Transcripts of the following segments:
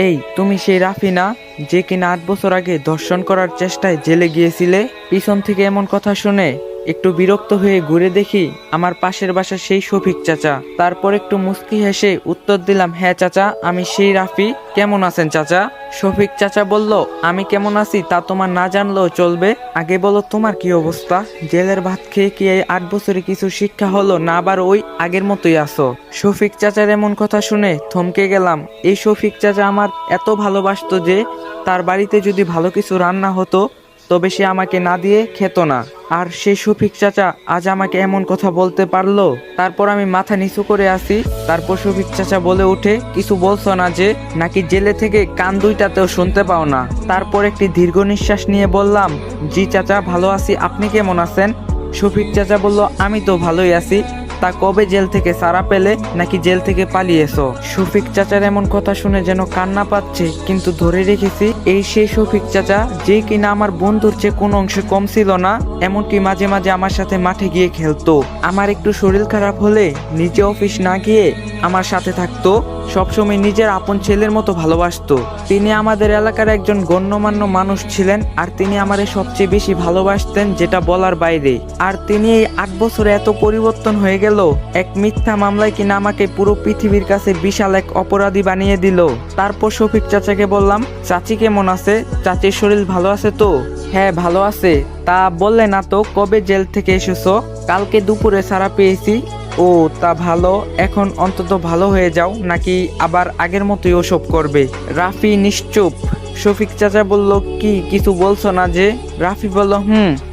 এই তুমি সেই রাফি না, যে কিনা 8 বছর আগে ধর্ষণ করার চেষ্টায় জেলে গিয়েছিলে? পিছন থেকে এমন কথা শুনে একটু বিরক্ত হয়ে ঘুরে দেখি আমার পাশের বাসা সেই শফিক চাচা। তারপর একটু মুস্কি হেসে উত্তর দিলাম, হ্যাঁ চাচা, আমি সেই রাফি। কেমন আছেন চাচা? শফিক চাচা বলল, আমি কেমন আছি তা তোমার না জানলেও চলবে, আগে বলো তোমার কি অবস্থা। জেলের ভাত খেয়ে কি এই 8 বছরে কিছু শিক্ষা হলো, না আবার ওই আগের মতোই আছো? শফিক চাচার এমন কথা শুনে থমকে গেলাম। এই শফিক চাচা আমার এত ভালোবাসতো যে তার বাড়িতে যদি ভালো কিছু রান্না হতো তবে সে আমাকে না দিয়ে খেত না। আর সেই শফিক চাচা আজ আমাকে এমন কথা বলতে পারলো। তারপর আমি মাথা নিচু করে আসি। তারপর শফিক চাচা বলে উঠে, কিছু বলছো না যে, নাকি জেলে থেকে কান দুইটাতেও শুনতে পাও না? তারপর একটি দীর্ঘ নিঃশ্বাস নিয়ে বললাম, জি চাচা, ভালো আছি, আপনি কেমন আছেন? শফিক চাচা বলল, আমি তো ভালোই আছি। তা কবে জেল থেকে ছাড়া পেলে, নাকি জেল থেকে পালিয়েছো? শফিক চাচার এমন কথা শুনে যেন কান্না পাচ্ছে, কিন্তু ধরে রেখেছি। এই সেই শফিক চাচা যে কিনা আমার বন্ধুর চেয়ে কোনো অংশে কম ছিল না, এমনকি মাঝে মাঝে আমার সাথে মাঠে গিয়ে খেলতো। আমার একটু শরীর খারাপ হলে নিজে অফিস না গিয়ে আমার সাথে থাকতো, সবসময় নিজের আপন ছেলের মতো ভালোবাসতো। তিনি আমাদের এলাকার একজন গণ্যমান্য মানুষ ছিলেন, আর তিনি আমারে সবচেয়ে বেশি ভালোবাসতেন, যেটা বলার বাইরে। আর তিনি এই 8 বছরে এত পরিবর্তন হয়ে গেল, এক মিথ্যা মামলায় কিনা আমাকে পুরো পৃথিবীর কাছে বিশাল এক অপরাধী বানিয়ে দিল। তারপর শফিক চাচাকে বললাম, চাচি কেমন আছে? চাচির শরীর ভালো আছে তো? হ্যাঁ ভালো আছে। তা বললে না তো, কবে জেল থেকে এসেছো? কালকে দুপুরে ছাড়া পেয়েছি। ও তা ভালো, এখন অন্তত ভালো হয়ে যাও, নাকি আবার আগের মতোই ওসব করবে? রাফি নিশ্চুপ। শফিক চাচা বলল, কি কিছু বলছো না যে? রাফি বলল,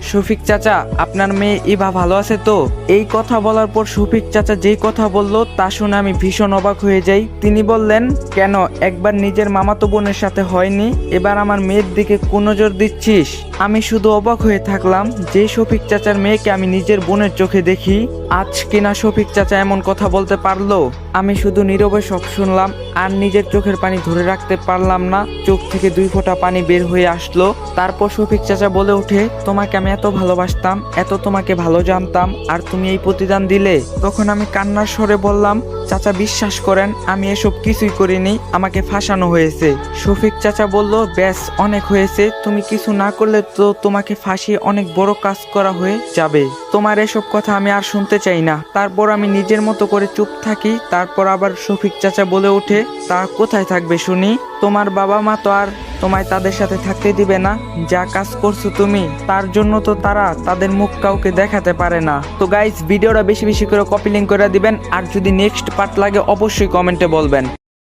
শফিক চাচা, আপনার মেয়ে ইভা ভালো আছে তো? এই কথা বলার পর শফিক চাচা যেই কথা বলল তা শুনে আমি ভীষণ অবাক হয়ে যাই। তিনি বললেন, কেন, একবার নিজের মামাতো বোনের সাথে হয়নি, এবার আমার মেয়ের দিকে কুনজর দিচ্ছিস? আমি শুধু অবাক হয়ে থাকলাম, যে শফিক চাচার মেয়েকে আমি নিজের বোনের চোখে দেখি, আজ কিনা শফিক চাচা এমন কথা বলতে পারলো। আমি শুধু নীরবে সব শুনলাম, আর নিজের চোখের পানি ধরে রাখতে পারলাম না। চোখ থেকে 2 ফোঁটা পানি বের হয়ে আসলো। তারপর শফিক চাচা বলে উঠে, তোমাকে আমি এত ভালোবাসতাম, এত তোমাকে ভালো জানতাম, আর তুমি এই প্রতিদান দিলে। তখন আমি কান্নার স্বরে বললাম, চাচা বিশ্বাস করেন, আমি এসব কিছুই করিনি, আমাকে ফাঁসানো হয়েছে। শফিক চাচা বলল, ব্যাস অনেক হয়েছে, তুমি কিছু না করলে তো তোমাকে ফাঁসিয়ে অনেক বড় কাজ করা হয়ে যাবে। তোমার এসব কথা আমি আর শুনতে চাই না। তারপর আমি নিজের মতো করে চুপ থাকি। তারপর আবার শফিক চাচা বলে ওঠে, তা কোথায় থাকবে শুনি? তোমার বাবা মা তো আর তোমায় তাদের সাথে থাকতে দিবে না। যা কাজ করছো তুমি, তার জন্য তো তারা তাদের মুখ কাউকে দেখাতে পারে না। তো গাইস, ভিডিওটা বেশি বেশি করে কপি লিঙ্ক করে দিবেন, আর যদি নেক্সট পার্ট লাগে অবশ্যই কমেন্টে বলবেন।